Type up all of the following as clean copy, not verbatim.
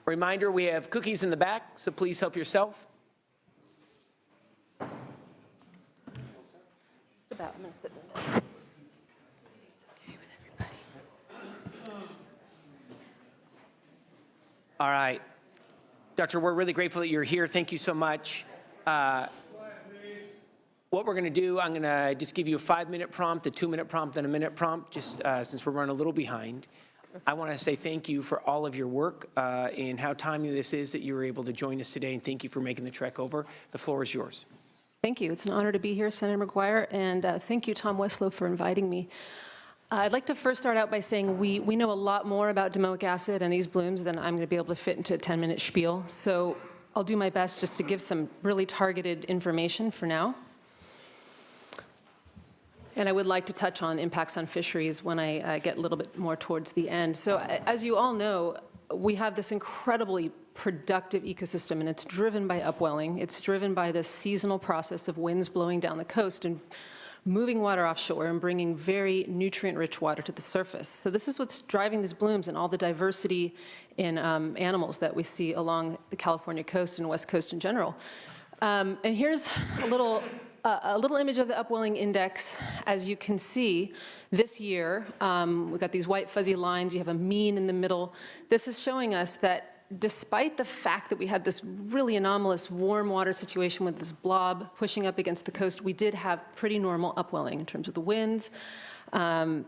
Reminder, we have cookies in the back, so please help yourself. Just about. I'm going to sit down. It's okay with everybody. All right. Doctor, we're really grateful that you're here. Thank you so much. What we're going to do, I'm going to just give you a 5-minute prompt, a 2-minute prompt, and a minute prompt, just since we're running a little behind. I want to say thank you for all of your work and how timely this is that you were able to join us today, and thank you for making the trek over. The floor is yours. Thank you. It's an honor to be here, Senator McGuire, and thank you, Tom Westlow, for inviting me. I'd like to first start out by saying we know a lot more about domoic acid and these blooms than I'm going to be able to fit into a 10-minute spiel, so I'll do my best just to give some really targeted information for now. And I would like to touch on impacts on fisheries when I get a little bit more towards the end. So as you all know, we have this incredibly productive ecosystem, and it's driven by upwelling. It's driven by this seasonal process of winds blowing down the coast and moving water offshore and bringing very nutrient-rich water to the surface. So this is what's driving these blooms and all the diversity in animals that we see along the California coast and West Coast in general. And here's a little image of the upwelling index. As you can see, this year, we've got these white fuzzy lines. You have a mean in the middle. This is showing us that despite the fact that we had this really anomalous warm water situation with this blob pushing up against the coast, we did have pretty normal upwelling in terms of the winds. And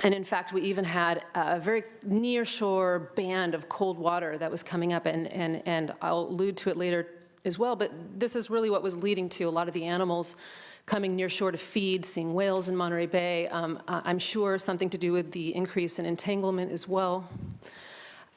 in fact, we even had a very near-shore band of cold water that was coming up, and I'll allude to it later as well, but this is really what was leading to a lot of the animals coming near shore to feed, seeing whales in Monterey Bay. I'm sure something to do with the increase in entanglement as well.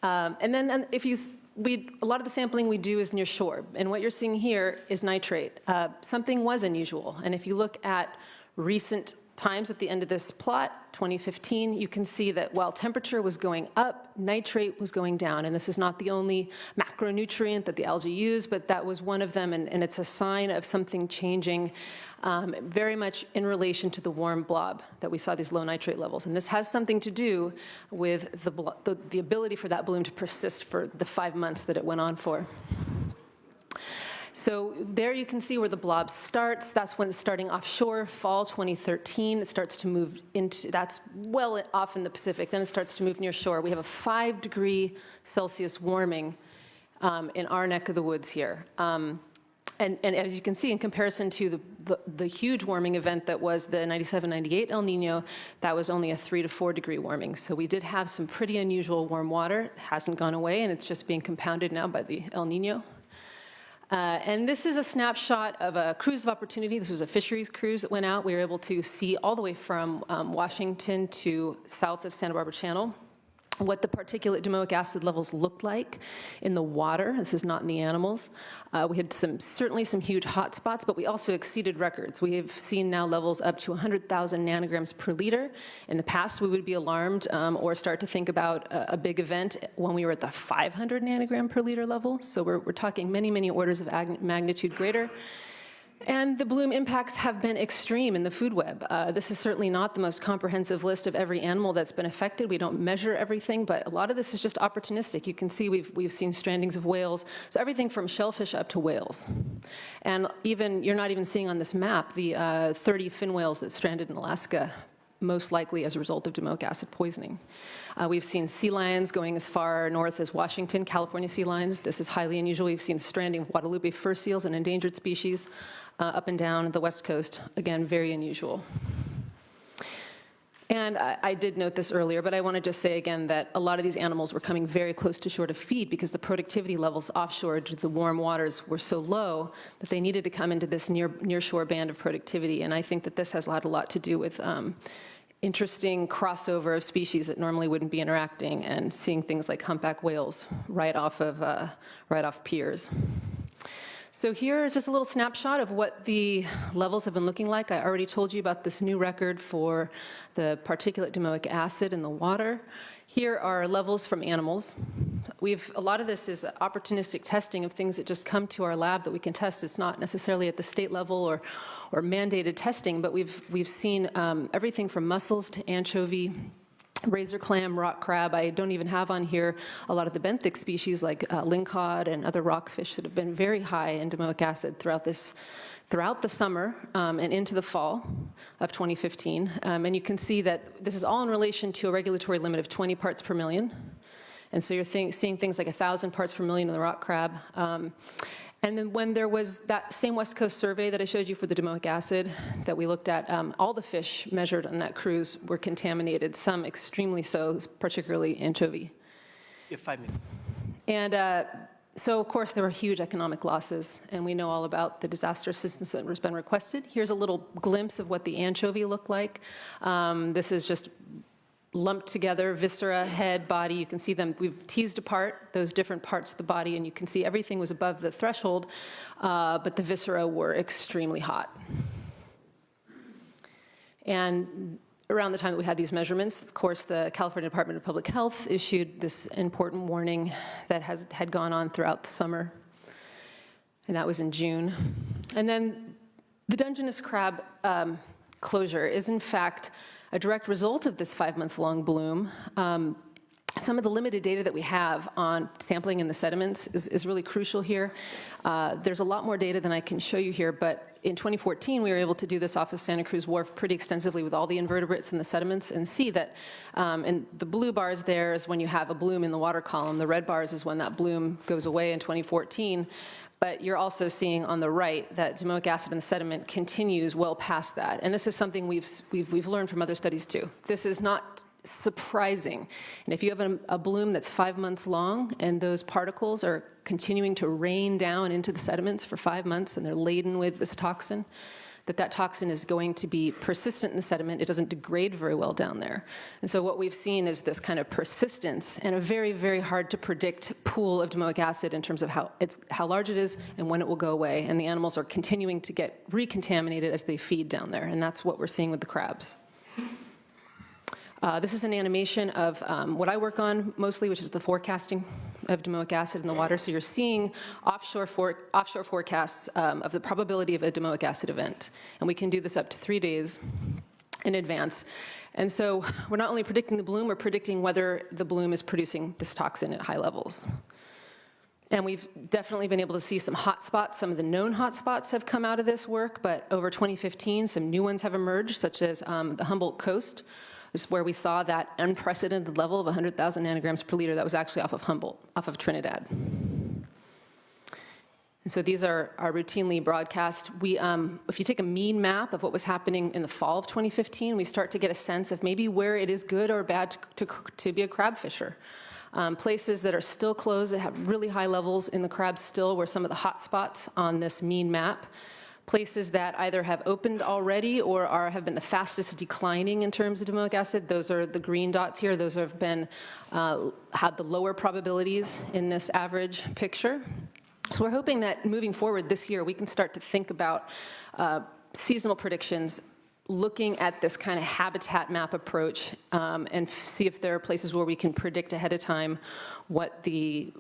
And then a lot of the sampling we do is near shore, and what you're seeing here is nitrate. Something was unusual, and if you look at recent times at the end of this plot, 2015, you can see that while temperature was going up, nitrate was going down. And this is not the only macronutrient that the algae use, but that was one of them, and it's a sign of something changing very much in relation to the warm blob that we saw these low nitrate levels. And this has something to do with the ability for that bloom to persist for the 5 months that it went on for. So there you can see where the blob starts. That's when it's starting offshore, fall 2013. It starts to move into, that's well off in the Pacific. Then it starts to move near shore. We have a 5°C warming in our neck of the woods here. And as you can see, in comparison to the huge warming event that was the 97-98 El Nino, that was only a 3 to 4 degree warming. So we did have some pretty unusual warm water. It hasn't gone away, and it's just being compounded now by the El Nino. And this is a snapshot of a cruise of opportunity. This was a fisheries cruise that went out. We were able to see all the way from Washington to south of Santa Barbara Channel what the particulate domoic acid levels looked like in the water. This is not in the animals. We had certainly some huge hot spots, but we also exceeded records. We have seen now levels up to 100,000 nanograms per liter. In the past, we would be alarmed or start to think about a big event when we were at the 500 nanogram per liter level. So we're talking many, many orders of magnitude greater. And the bloom impacts have been extreme in the food web. This is certainly not the most comprehensive list of every animal that's been affected. We don't measure everything, but a lot of this is just opportunistic. You can see we've seen strandings of whales, so everything from shellfish up to whales. And even, you're not even seeing on this map the 30 fin whales that stranded in Alaska, most likely as a result of domoic acid poisoning. We've seen sea lions going as far north as Washington, California sea lions. This is highly unusual. We've seen stranding of Guadalupe fur seals, an endangered species, up and down the West Coast. Again, very unusual. And I did note this earlier, but I want to just say again that a lot of these animals were coming very close to shore to feed because the productivity levels offshore due to the warm waters were so low that they needed to come into this near shore band of productivity. And I think that this has had a lot to do with interesting crossover of species that normally wouldn't be interacting and seeing things like humpback whales right off piers. So here is just a little snapshot of what the levels have been looking like. I already told you about this new record for the particulate domoic acid in the water. Here are levels from animals. A lot of this is opportunistic testing of things that just come to our lab that we can test. It's not necessarily at the state level or mandated testing, but we've seen everything from mussels to anchovy, razor clam, rock crab. I don't even have on here a lot of the benthic species like lingcod and other rockfish that have been very high in domoic acid throughout the summer and into the fall of 2015. And you can see that this is all in relation to a regulatory limit of 20 parts per million. And so you're seeing things like 1,000 parts per million in the rock crab. And then when there was that same West Coast survey that I showed you for the domoic acid that we looked at, all the fish measured on that cruise were contaminated, some extremely so, particularly anchovy. You have 5 minutes. And so, of course, there were huge economic losses, and we know all about the disaster assistance that has been requested. Here's a little glimpse of what the anchovy looked like. This is just lumped together, viscera, head, body. You can see them, we've teased apart those different parts of the body, and you can see everything was above the threshold, but the viscera were extremely hot. And around the time that we had these measurements, of course, the California Department of Public Health issued this important warning that had gone on throughout the summer, and that was in June. And then the Dungeness crab closure is, in fact, a direct result of this 5-month-long bloom. Some of the limited data that we have on sampling in the sediments is really crucial here. There's a lot more data than I can show you here, but in 2014, we were able to do this off of Santa Cruz Wharf pretty extensively with all the invertebrates in the sediments and see that, and the blue bars there is when you have a bloom in the water column. The red bars is when that bloom goes away in 2014. But you're also seeing on the right that domoic acid in the sediment continues well past that. And this is something we've learned from other studies too. This is not surprising. And if you have a bloom that's 5 months long and those particles are continuing to rain down into the sediments for 5 months and they're laden with this toxin, that toxin is going to be persistent in the sediment. It doesn't degrade very well down there. And so what we've seen is this kind of persistence and a very, very hard to predict pool of domoic acid in terms of how large it is and when it will go away. And the animals are continuing to get recontaminated as they feed down there. And that's what we're seeing with the crabs. This is an animation of what I work on mostly, which is the forecasting of domoic acid in the water. So you're seeing offshore forecasts of the probability of a domoic acid event. And we can do this up to 3 days in advance. And so we're not only predicting the bloom, we're predicting whether the bloom is producing this toxin at high levels. And we've definitely been able to see some hot spots. Some of the known hot spots have come out of this work, but over 2015, some new ones have emerged, such as the Humboldt Coast. This is where we saw that unprecedented level of 100,000 nanograms per liter that was actually off of Humboldt, off of Trinidad. And so these are routinely broadcast. If you take a mean map of what was happening in the fall of 2015, we start to get a sense of maybe where it is good or bad to be a crab fisher. Places that are still closed that have really high levels in the crabs still were some of the hot spots on this mean map. Places that either have opened already or have been the fastest declining in terms of domoic acid, those are the green dots here. Those have been, had the lower probabilities in this average picture. So we're hoping that moving forward this year, we can start to think about seasonal predictions, looking at this kind of habitat map approach and see if there are places where we can predict ahead of time what the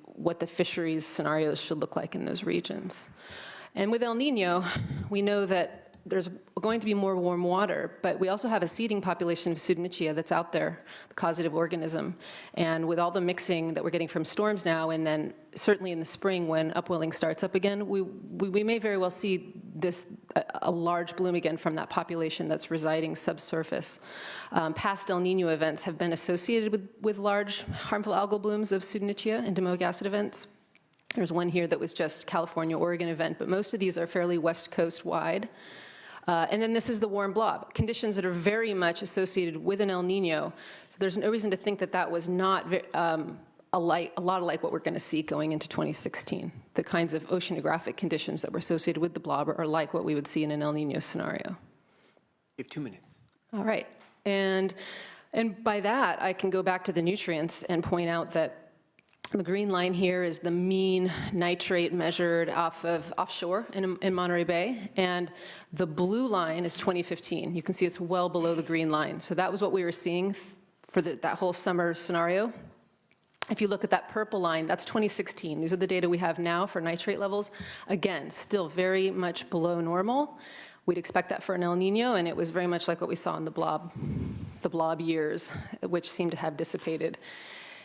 fisheries scenarios should look like in those regions. And with El Nino, we know that there's going to be more warm water, but we also have a seeding population of Pseudonychia that's out there, the causative organism. And with all the mixing that we're getting from storms now, and then certainly in the spring when upwelling starts up again, we may very well see a large bloom again from that population that's residing subsurface. Past El Nino events have been associated with large harmful algal blooms of Pseudonychia and domoic acid events. There's one here that was just California, Oregon event, but most of these are fairly West Coast wide. And then this is the warm blob, conditions that are very much associated with an El Nino. So there's no reason to think that that was not a lot like what we're going to see going into 2016. The kinds of oceanographic conditions that were associated with the blob are like what we would see in an El Nino scenario. You have 2 minutes. All right. And by that, I can go back to the nutrients and point out that the green line here is the mean nitrate measured offshore in Monterey Bay, and the blue line is 2015. You can see it's well below the green line. So that was what we were seeing for that whole summer scenario. If you look at that purple line, that's 2016. These are the data we have now for nitrate levels. Again, still very much below normal. We'd expect that for an El Nino, and it was very much like what we saw in the blob the blob years, which seem to have dissipated.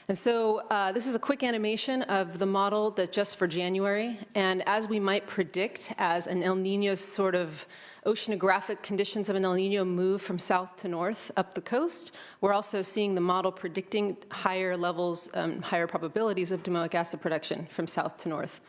And so this is a quick animation of the model that just for January. And as we might predict, as an El Nino sort of oceanographic conditions of an El Nino move from south to north up the coast, we're also seeing the model predicting higher levels, higher probabilities of domoic acid production from south to north.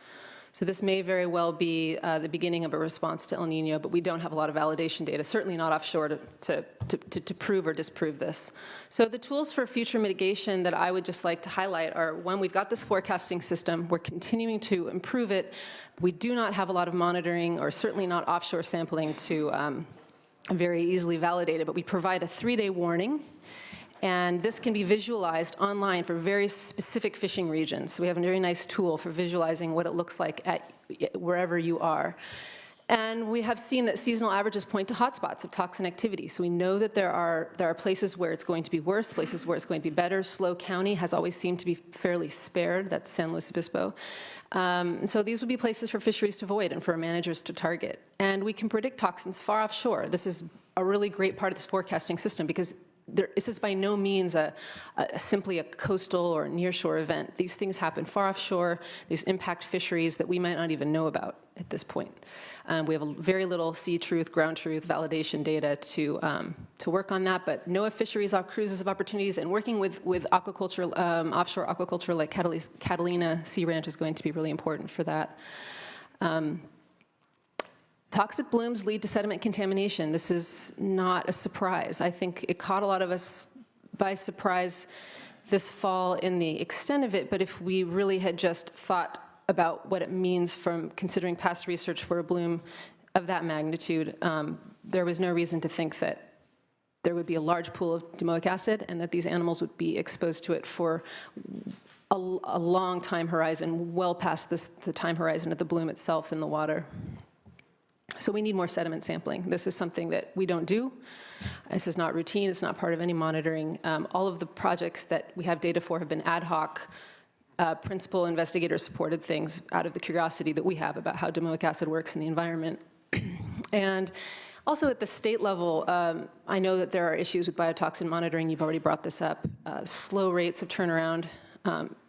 So this may very well be the beginning of a response to El Nino, but we don't have a lot of validation data, certainly not offshore to prove or disprove this. So the tools for future mitigation that I would just like to highlight are, one, we've got this forecasting system. We're continuing to improve it. We do not have a lot of monitoring, or certainly not offshore sampling to very easily validate it, but we provide a 3-day warning. And this can be visualized online for very specific fishing regions. So we have a very nice tool for visualizing what it looks like at wherever you are. And we have seen that seasonal averages point to hotspots of toxin activity. So we know that there are places where it's going to be worse, places where it's going to be better. Slow County has always seemed to be fairly spared. That's San Luis Obispo. So these would be places for fisheries to avoid and for managers to target. And we can predict toxins far offshore. This is a really great part of this forecasting system, because this is by no means simply a coastal or nearshore event. These things happen far offshore. These impact fisheries that we might not even know about at this point. We have very little sea truth, ground truth, validation data to work on that, but NOAA fisheries off cruises of opportunities, and working with aquaculture, offshore aquaculture like Catalina Sea Ranch is going to be really important for that. Toxic blooms lead to sediment contamination. This is not a surprise. I think it caught a lot of us by surprise this fall in the extent of it, but if we really had just thought about what it means from considering past research for a bloom of that magnitude, there was no reason to think that there would be a large pool of domoic acid and that these animals would be exposed to it for a long time horizon, well past the time horizon of the bloom itself in the water. So we need more sediment sampling. This is something that we don't do. This is not routine. It's not part of any monitoring. All of the projects that we have data for have been ad hoc, principal investigator-supported things out of the curiosity that we have about how domoic acid works in the environment. And also at the state level, I know that there are issues with biotoxin monitoring. You've already brought this up. Slow rates of turnaround.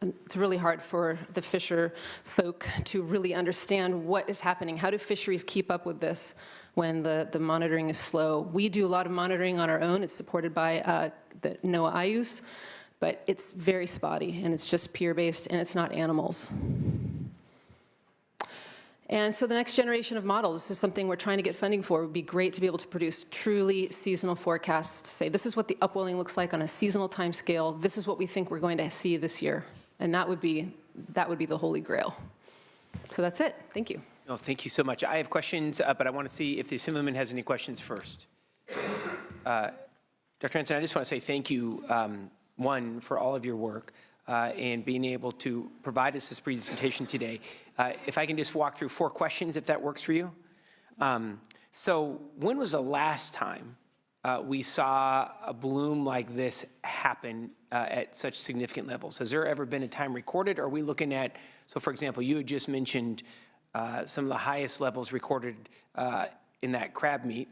It's really hard for the fisher folk to really understand what is happening. How do fisheries keep up with this when the monitoring is slow? We do a lot of monitoring on our own. It's supported by the NOAA IUS, but it's very spotty, and it's just peer-based, and it's not animals. And so the next generation of models, this is something we're trying to get funding for. It would be great to be able to produce truly seasonal forecasts to say, this is what the upwelling looks like on a seasonal time scale. This is what we think we're going to see this year. And that would be the holy grail. So that's it. Thank you. No, thank you so much. I have questions, but I want to see if the Assemblyman has any questions first. Dr. Hansen, I just want to say thank you, one, for all of your work. And being able to provide us this presentation today. If I can just walk through 4 questions, if that works for you. So when was the last time we saw a bloom like this happen at such significant levels? Has there ever been a time recorded? Or are we looking at, so for example, you had just mentioned some of the highest levels recorded in that crab meat.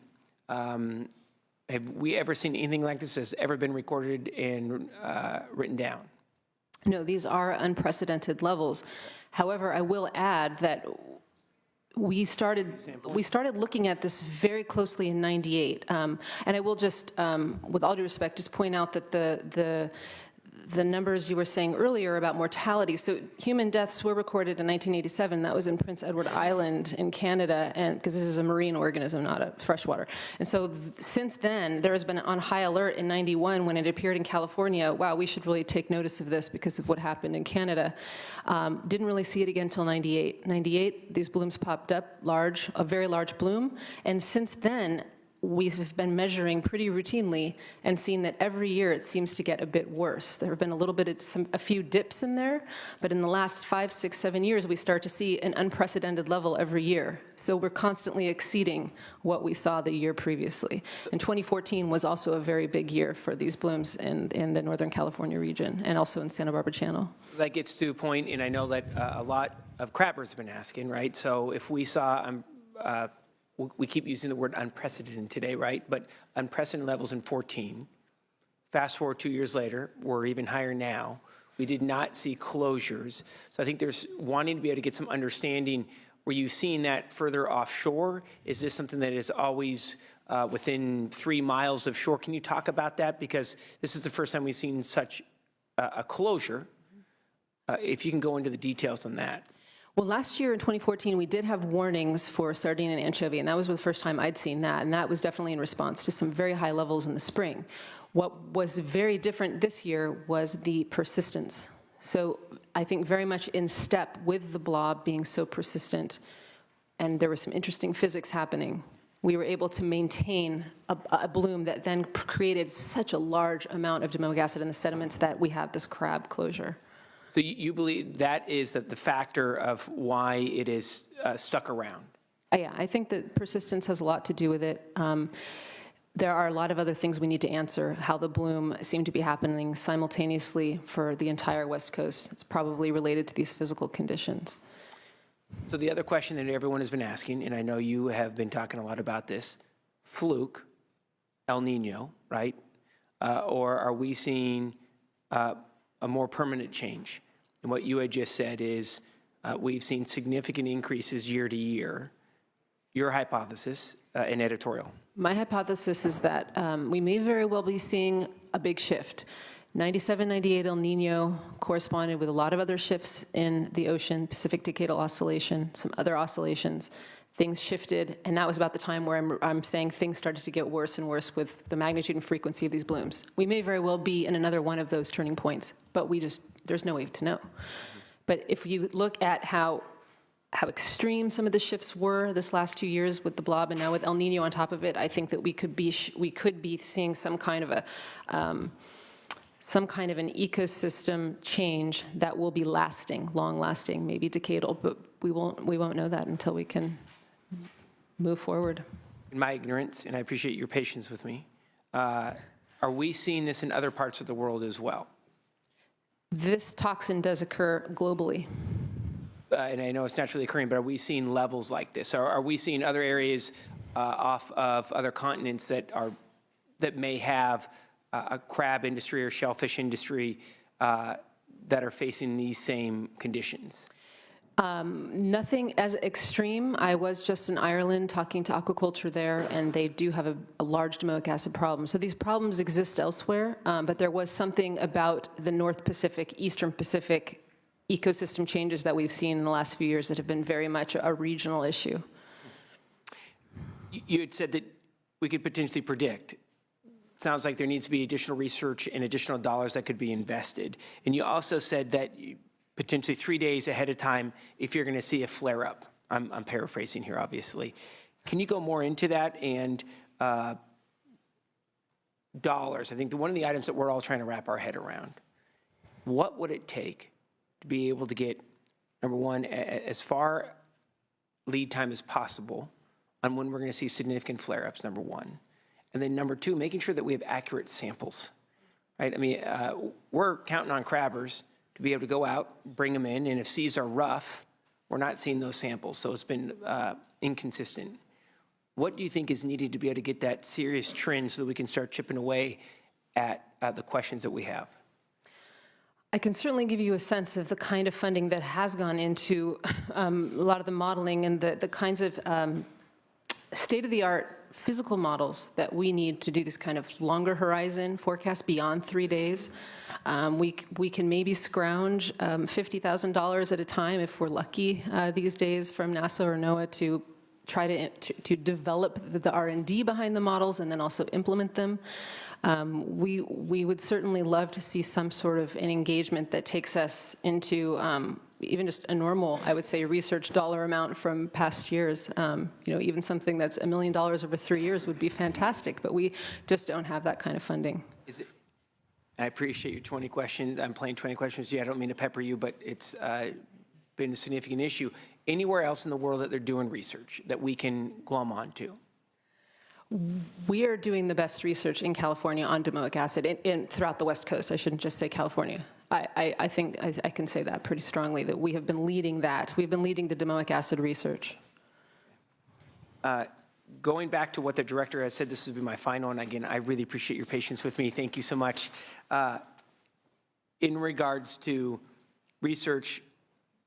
Have we ever seen anything like this that's ever been recorded and written down? No, these are unprecedented levels. However, I will add that we started looking at this very closely in '98, and I will just, with all due respect, just point out that the numbers you were saying earlier about mortality. So human deaths were recorded in 1987. That was in Prince Edward Island in Canada, and because this is a marine organism, not a freshwater. And so since then, there has been on high alert in '91 when it appeared in California. Wow, we should really take notice of this because of what happened in Canada. Didn't really see it again until '98. '98, these blooms popped up, a very large bloom, and since then, we've been measuring pretty routinely and seen that every year it seems to get a bit worse. There have been a few dips in there, but in the last 5, 6, 7 years, we start to see an unprecedented level every year. So we're constantly exceeding what we saw the year previously. And 2014 was also a very big year for these blooms in the Northern California region and also in Santa Barbara Channel. That gets to a point, and I know that a lot of crabbers have been asking, right? So if we saw we keep using the word unprecedented today, right? But unprecedented levels in 14, Fast forward 2 years later, we're even higher now. We did not see closures. So I think there's wanting to be able to get some understanding. Were you seeing that further offshore? Is this something that is always within 3 miles of shore? Can you talk about that? Because this is the first time we've seen such a closure. If you can go into the details on that. Well, last year in 2014, we did have warnings for sardine and anchovy, and that was the first time I'd seen that, and that was definitely in response to some very high levels in the spring. What was very different this year was the persistence. So I think very much in step with the blob being so persistent, and there was some interesting physics happening. We were able to maintain a bloom that then created such a large amount of domoic acid in the sediments that we have this crab closure. So you believe that is the factor of why it is stuck around? Yeah, I think that persistence has a lot to do with it. There are a lot of other things we need to answer, how the bloom seemed to be happening simultaneously for the entire West Coast. It's probably related to these physical conditions. So the other question that everyone has been asking, and I know you have been talking a lot about this, fluke, El Nino, right? Or are we seeing a more permanent change? And what you had just said is we've seen significant increases year to year. Your hypothesis and editorial. My hypothesis is that we may very well be seeing a big shift. 97, 98 El Nino corresponded with a lot of other shifts in the ocean, Pacific Decadal Oscillation, some other oscillations. Things shifted, and that was about the time where I'm saying things started to get worse and worse with the magnitude and frequency of these blooms. We may very well be in another one of those turning points, but there's no way to know. But if you look at how extreme some of the shifts were this last 2 years with the blob and now with El Nino on top of it, I think that we could be seeing some kind of an ecosystem change that will be lasting, long-lasting, maybe decadal, but we won't know that until we can move forward. In my ignorance, and I appreciate your patience with me, are we seeing this in other parts of the world as well? This toxin does occur globally. And I know it's naturally occurring, but are we seeing levels like this? Are we seeing other areas off of other continents that may have a crab industry or shellfish industry that are facing these same conditions? Nothing as extreme. I was just in Ireland talking to aquaculture there, and they do have a large domoic acid problem. So these problems exist elsewhere, but there was something about the North Pacific, Eastern Pacific ecosystem changes that we've seen in the last few years that have been very much a regional issue. You had said that we could potentially predict. Sounds like there needs to be additional research and additional dollars that could be invested. And you also said that potentially 3 days ahead of time if you're going to see a flare-up. I'm paraphrasing here, obviously. Can you go more into that? And dollars, I think one of the items that we're all trying to wrap our head around. What would it take to be able to get, number one, as far lead time as possible on when we're going to see significant flare-ups, number one. And then number two, making sure that we have accurate samples, right? I mean, we're counting on crabbers to be able to go out, bring them in, and if seas are rough, we're not seeing those samples, so it's been inconsistent. What do you think is needed to be able to get that serious trend so that we can start chipping away at the questions that we have? I can certainly give you a sense of the kind of funding that has gone into a lot of the modeling and the kinds of state-of-the-art physical models that we need to do this kind of longer horizon forecast beyond 3 days. We can maybe scrounge $50,000 at a time if we're lucky these days from NASA or NOAA to try to develop the R&D behind the models and then also implement them. We would certainly love to see some sort of an engagement that takes us into even just a normal, I would say, research dollar amount from past years. Even something that's $1 million over 3 years would be fantastic, but we just don't have that kind of funding. I appreciate your 20 questions. I'm playing 20 questions. Yeah, I don't mean to pepper you, but it's been a significant issue. Anywhere else in the world that they're doing research that we can glom onto? We are doing the best research in California on domoic acid throughout the West Coast. I shouldn't just say California. I think I can say that pretty strongly, that we have been leading that. We've been leading the domoic acid research. going back to what the director has said, this would be my final, and again, I really appreciate your patience with me. Thank you so much. In regards to research,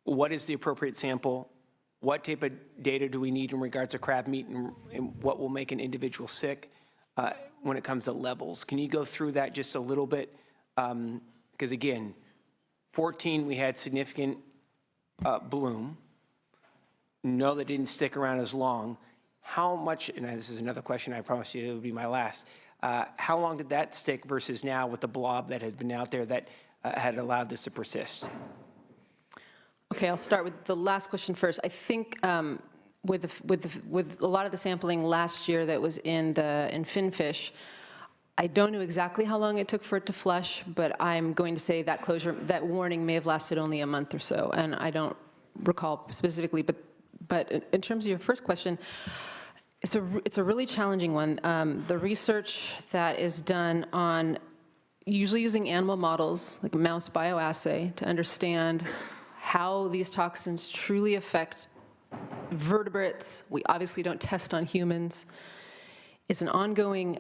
what is the appropriate sample? What type of data do we need in regards to crab meat and what will make an individual sick when it comes to levels? Can you go through that just a little bit? Because again, 14, we had significant bloom. No, that didn't stick around as long. How much, and this is another question, I promise you it would be my last, how long did that stick versus now with the blob that has been out there that had allowed this to persist? Okay, I'll start with the last question first. I think with a lot of the sampling last year that was in finfish, I don't know exactly how long it took for it to flush, but I'm going to say that warning may have lasted only a month or so, and I don't recall specifically, but in terms of your first question, it's a really challenging one. The research that is done on usually using animal models, like a mouse bioassay, to understand how these toxins truly affect vertebrates. We obviously don't test on humans. It's an ongoing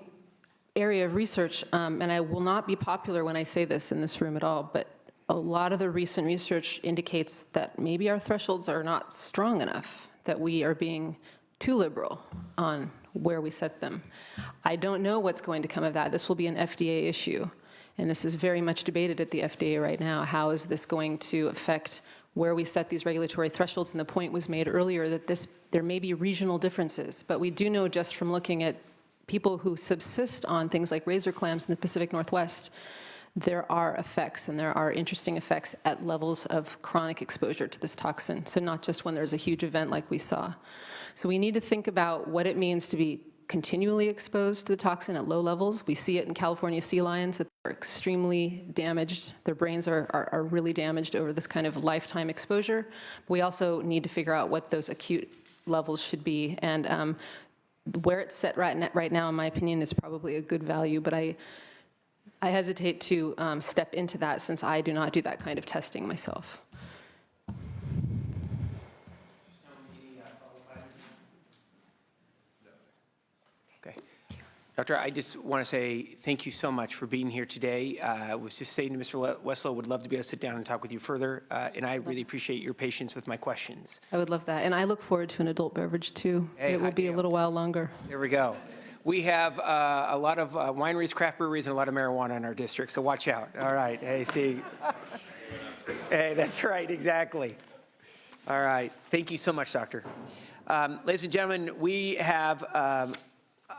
area of research, and I will not be popular when I say this in this room at all, but a lot of the recent research indicates that maybe our thresholds are not strong enough, that we are being too liberal on where we set them. I don't know what's going to come of that. This will be an FDA issue, and this is very much debated at the FDA right now. How is this going to affect where we set these regulatory thresholds? And the point was made earlier that there may be regional differences, but we do know just from looking at people who subsist on things like razor clams in the Pacific Northwest, there are effects, and there are interesting effects at levels of chronic exposure to this toxin. So not just when there's a huge event like we saw. So we need to think about what it means to be continually exposed to the toxin at low levels. We see it in California sea lions that are extremely damaged. Their brains are really damaged over this kind of lifetime exposure. We also need to figure out what those acute levels should be. And where it's set right now, in my opinion, is probably a good value, but I hesitate to step into that since I do not do that kind of testing myself. Okay. Doctor, I just want to say thank you so much for being here today. I was just saying to Mr. Westlow, would love to be able to sit down and talk with you further, and I really appreciate your patience with my questions. I would love that, and I look forward to an adult beverage too. Hey, it will be a little while longer. There we go. We have a lot of wineries, craft breweries, and a lot of marijuana in our district, so watch out. All right. Hey, see. Hey, that's right. Exactly. All right. Thank you so much, Doctor. Ladies and gentlemen, we have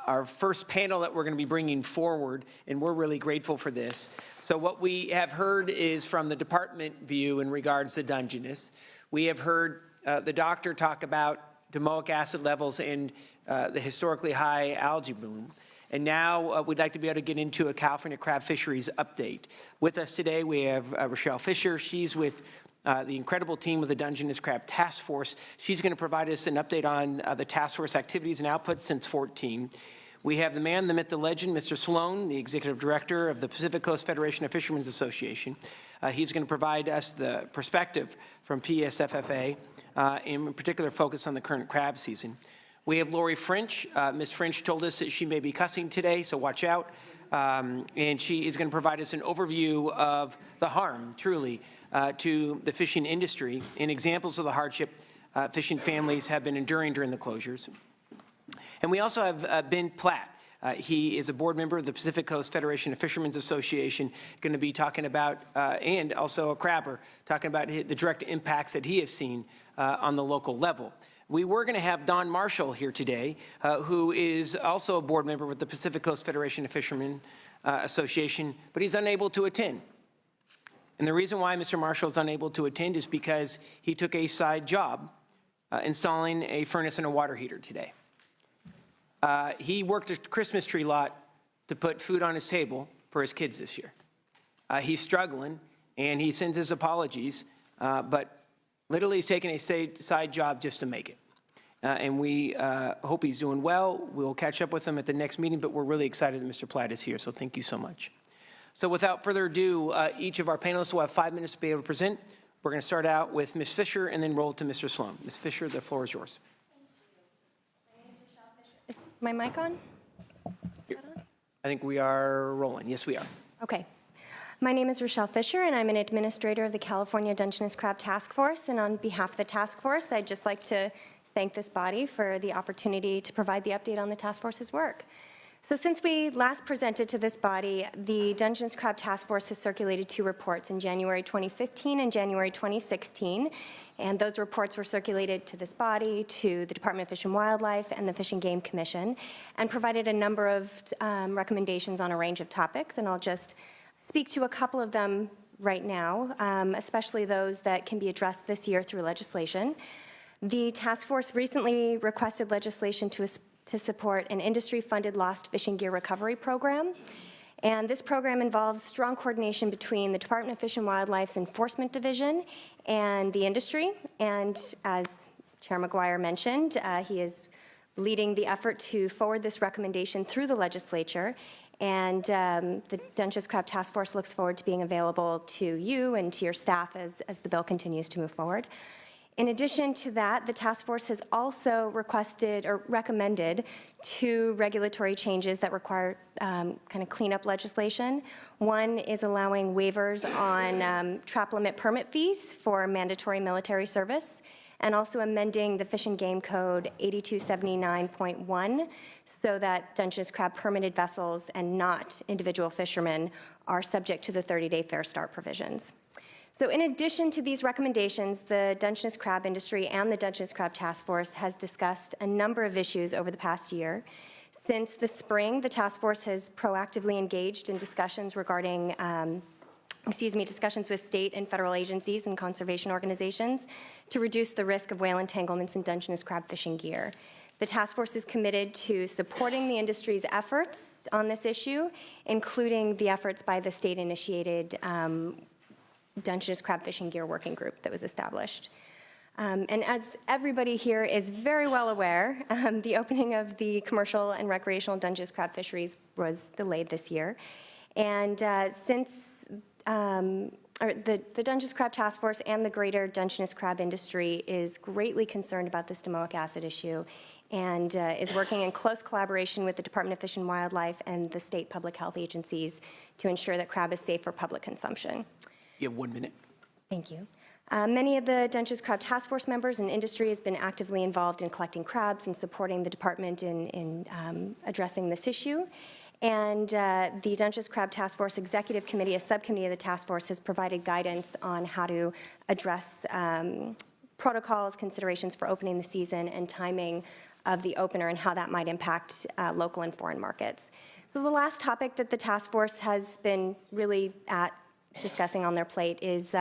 our first panel that we're going to be bringing forward, and we're really grateful for this. So what we have heard is from the department view in regards to Dungeness. We have heard the doctor talk about domoic acid levels and the historically high algae bloom. And now we'd like to be able to get into a California crab fisheries update. With us today, we have Rochelle Fisher. She's with the incredible team of the Dungeness Crab Task Force. She's going to provide us an update on the task force activities and outputs since 2014. We have the man, the myth, the legend, Mr. Sloan, the Executive Director of the Pacific Coast Federation of Fishermen's Association. He's going to provide us the perspective from PSFFA, in particular focus on the current crab season. We have Lori French. Ms. French told us that she may be cussing today, so watch out. And she is going to provide us an overview of the harm, truly, to the fishing industry and examples of the hardship fishing families have been enduring during the closures. And we also have Ben Platt. He is a board member of the Pacific Coast Federation of Fishermen's Association, going to be talking about, and also a crabber, talking about the direct impacts that he has seen on the local level. We were going to have Don Marshall here today, who is also a board member with the Pacific Coast Federation of Fishermen Association, but he's unable to attend. And the reason why Mr. Marshall is unable to attend is because he took a side job installing a furnace and a water heater today. He worked a Christmas tree lot to put food on his table for his kids this year. He's struggling, and he sends his apologies, but literally he's taking a side job just to make it. And we hope he's doing well. We'll catch up with him at the next meeting, but we're really excited that Mr. Platt is here, so thank you so much. So without further ado, each of our panelists will have 5 minutes to be able to present. We're going to start out with Ms. Fisher and then roll to Mr. Sloan. Ms. Fisher, the floor is yours. My mic on? I think we are rolling. Yes, we are. Okay. My name is Rochelle Fisher, and I'm an administrator of the California Dungeness Crab Task Force. And on behalf of the task force, I'd just like to thank this body for the opportunity to provide the update on the task force's work. So since we last presented to this body, the Dungeness Crab Task Force has circulated 2 reports in January 2015 and January 2016. And those reports were circulated to this body, to the Department of Fish and Wildlife, and the Fish and Game Commission, and provided a number of recommendations on a range of topics. And I'll just speak to a couple of them right now, especially those that can be addressed this year through legislation. The task force recently requested legislation to support an industry-funded lost fishing gear recovery program. And this program involves strong coordination between the Department of Fish and Wildlife's Enforcement Division and the industry. And as Chair McGuire mentioned, he is leading the effort to forward this recommendation through the legislature. And the Dungeness Crab Task Force looks forward to being available to you and to your staff as the bill continues to move forward. In addition to that, the task force has also requested or recommended 2 regulatory changes that require kind of cleanup legislation. One is allowing waivers on trap limit permit fees for mandatory military service, and also amending the Fish and Game Code 8279.1 so that Dungeness crab permitted vessels and not individual fishermen are subject to the 30-day fair start provisions. So in addition to these recommendations, the Dungeness crab industry and the Dungeness Crab Task Force has discussed a number of issues over the past year. Since the spring, the task force has proactively engaged in discussions regarding, discussions with state and federal agencies and conservation organizations to reduce the risk of whale entanglements in Dungeness crab fishing gear. The task force is committed to supporting the industry's efforts on this issue, including the efforts by the state-initiated Dungeness crab fishing gear working group that was established. And as everybody here is very well aware, the opening of the commercial and recreational Dungeness crab fisheries was delayed this year. And since the Dungeness Crab Task Force and the greater Dungeness crab industry is greatly concerned about this domoic acid issue and is working in close collaboration with the Department of Fish and Wildlife and the state public health agencies to ensure that crab is safe for public consumption. You have 1 minute. Thank you. Many of the Dungeness Crab Task Force members and industry has been actively involved in collecting crabs and supporting the department in addressing this issue. And the Dungeness Crab Task Force Executive Committee, a subcommittee of the task force, has provided guidance on how to address protocols, considerations for opening the season, and timing of the opener and how that might impact local and foreign markets. So the last topic that the task force has been really discussing on their plate is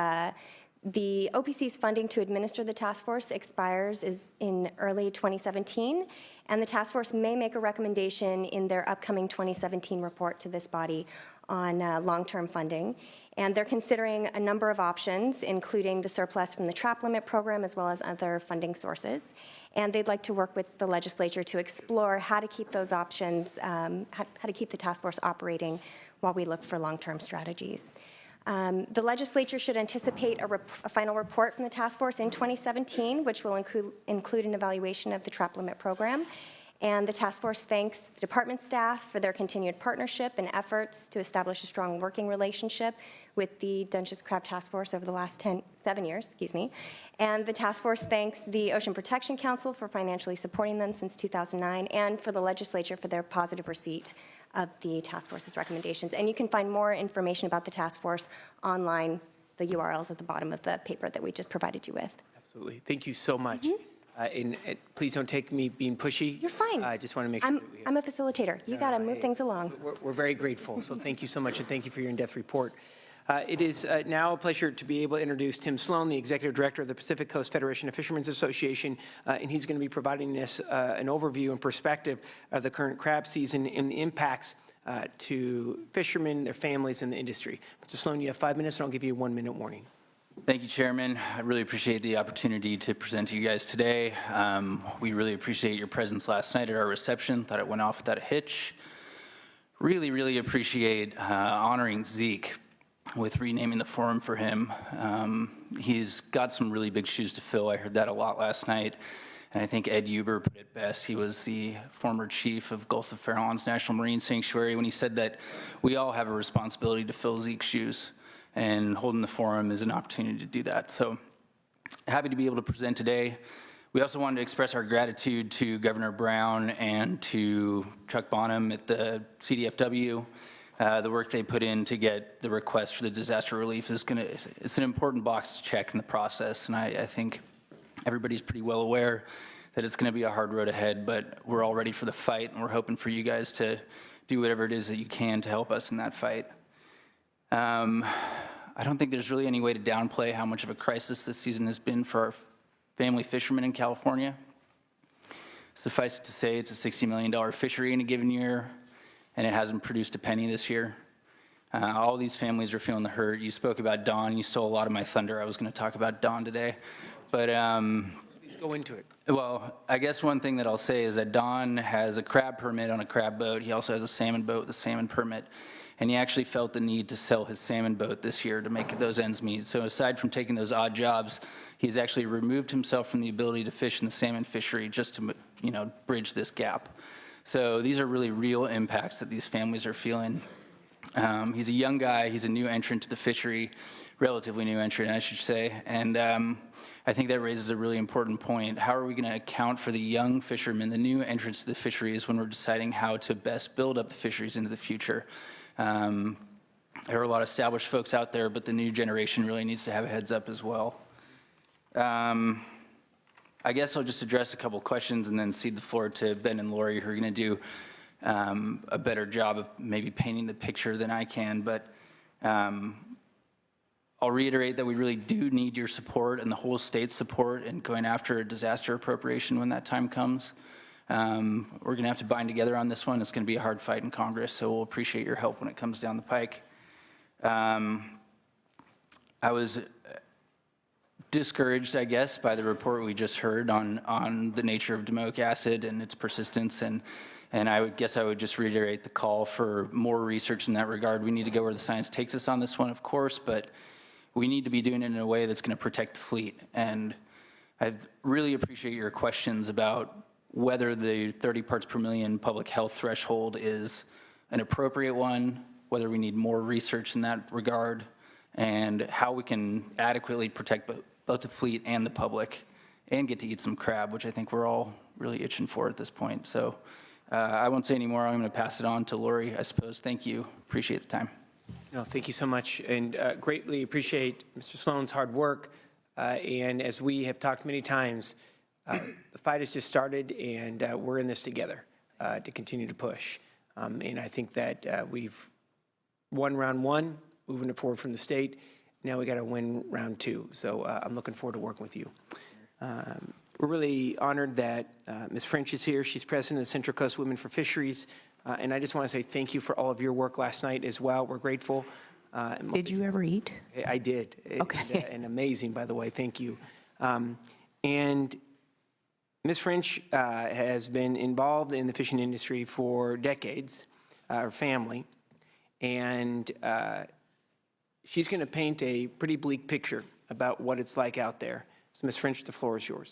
the OPC's funding to administer the task force expires in early 2017, and the task force may make a recommendation in their upcoming 2017 report to this body on long-term funding. And they're considering a number of options, including the surplus from the trap limit program as well as other funding sources. And they'd like to work with the legislature to explore how to keep those options, how to keep the task force operating while we look for long-term strategies. The legislature should anticipate a final report from the task force in 2017, which will include an evaluation of the trap limit program. And the task force thanks the department staff for their continued partnership and efforts to establish a strong working relationship with the Dungeness Crab Task Force over the last 7 years, And the task force thanks the Ocean Protection Council for financially supporting them since 2009, and for the legislature for their positive receipt of the task force's recommendations. And you can find more information about the task force online. The URLs at the bottom of the paper that we just provided you with. Absolutely. Thank you so much. And please don't take me being pushy. You're fine. I just want to make sure that we have... I'm a facilitator. You got to move things along. We're very grateful. So thank you so much, and thank you for your in-depth report. It is now a pleasure to be able to introduce Tim Sloan, the Executive Director of the Pacific Coast Federation of Fishermen's Association, and he's going to be providing us an overview and perspective of the current crab season and the impacts to fishermen, their families, and the industry. Mr. Sloan, you have 5 minutes, and I'll give you a 1-minute warning. Thank you, Chairman. I really appreciate the opportunity to present to you guys today. We really appreciate your presence last night at our reception. Thought it went off without a hitch. Really appreciate honoring Zeke with renaming the forum for him. He's got some really big shoes to fill. I heard that a lot last night. And I think Ed Huber put it best. He was the former chief of Gulf of Farallones National Marine Sanctuary when he said that we all have a responsibility to fill Zeke's shoes, and holding the forum is an opportunity to do that. So happy to be able to present today. We also wanted to express our gratitude to Governor Brown and to Chuck Bonham at the CDFW. The work they put in to get the request for the disaster relief it's an important box to check in the process, and I think everybody's pretty well aware that it's gonna be a hard road ahead, but we're all ready for the fight, and we're hoping for you guys to do whatever it is that you can to help us in that fight. I don't think there's really any way to downplay how much of a crisis this season has been for our family fishermen in California. Suffice it to say, it's a $60 million fishery in a given year, and it hasn't produced a penny this year. All these families are feeling the hurt. You spoke about Don. You stole a lot of my thunder. I was going to talk about Don today. But Please go into it. well, I guess one thing that I'll say is that Don has a crab permit on a crab boat. He also has a salmon boat with a salmon permit. And he actually felt the need to sell his salmon boat this year to make those ends meet. So aside from taking those odd jobs, he's actually removed himself from the ability to fish in the salmon fishery just to, bridge this gap. So these are really real impacts that these families are feeling. He's a young guy. He's a new entrant to the fishery, relatively new entrant, I should say. And I think that raises a really important point. How are we going to account for the young fishermen, the new entrants to the fisheries, when we're deciding how to best build up the fisheries into the future? There are a lot of established folks out there, but the new generation really needs to have a heads up as well. I guess I'll just address a couple questions and then cede the floor to Ben and Lori, who are going to do a better job of maybe painting the picture than I can. But I'll reiterate that we really do need your support and the whole state's support in going after a disaster appropriation when that time comes. We're going to have to bind together on this one. It's going to be a hard fight in Congress, so we'll appreciate your help when it comes down the pike. I was discouraged, I guess, by the report we just heard on the nature of domoic acid and its persistence, and I guess I would just reiterate the call for more research in that regard. We need to go where the science takes us on this one, of course, but we need to be doing it in a way that's going to protect the fleet. And I really appreciate your questions about whether the 30 parts per million public health threshold is an appropriate one, whether we need more research in that regard, and how we can adequately protect both the fleet and the public and get to eat some crab, which I think we're all really itching for at this point. So I won't say any more. I'm going to pass it on to Lori, I suppose. Thank you. Appreciate the time. No, thank you so much, and greatly appreciate Mr. Sloan's hard work. And as we have talked many times, the fight has just started, and we're in this together to continue to push. And I think that we've won round one, moving it forward from the state. Now we got to win round two. So I'm looking forward to working with you. We're really honored that Ms. French is here. She's president of the Central Coast Women for Fisheries. And I just want to say thank you for all of your work last night as well. We're grateful. Did you ever eat? I did. Okay. And amazing, by the way. Thank you. And Ms. French has been involved in the fishing industry for decades, her family, and she's going to paint a pretty bleak picture about what it's like out there. So, Ms. French, the floor is yours.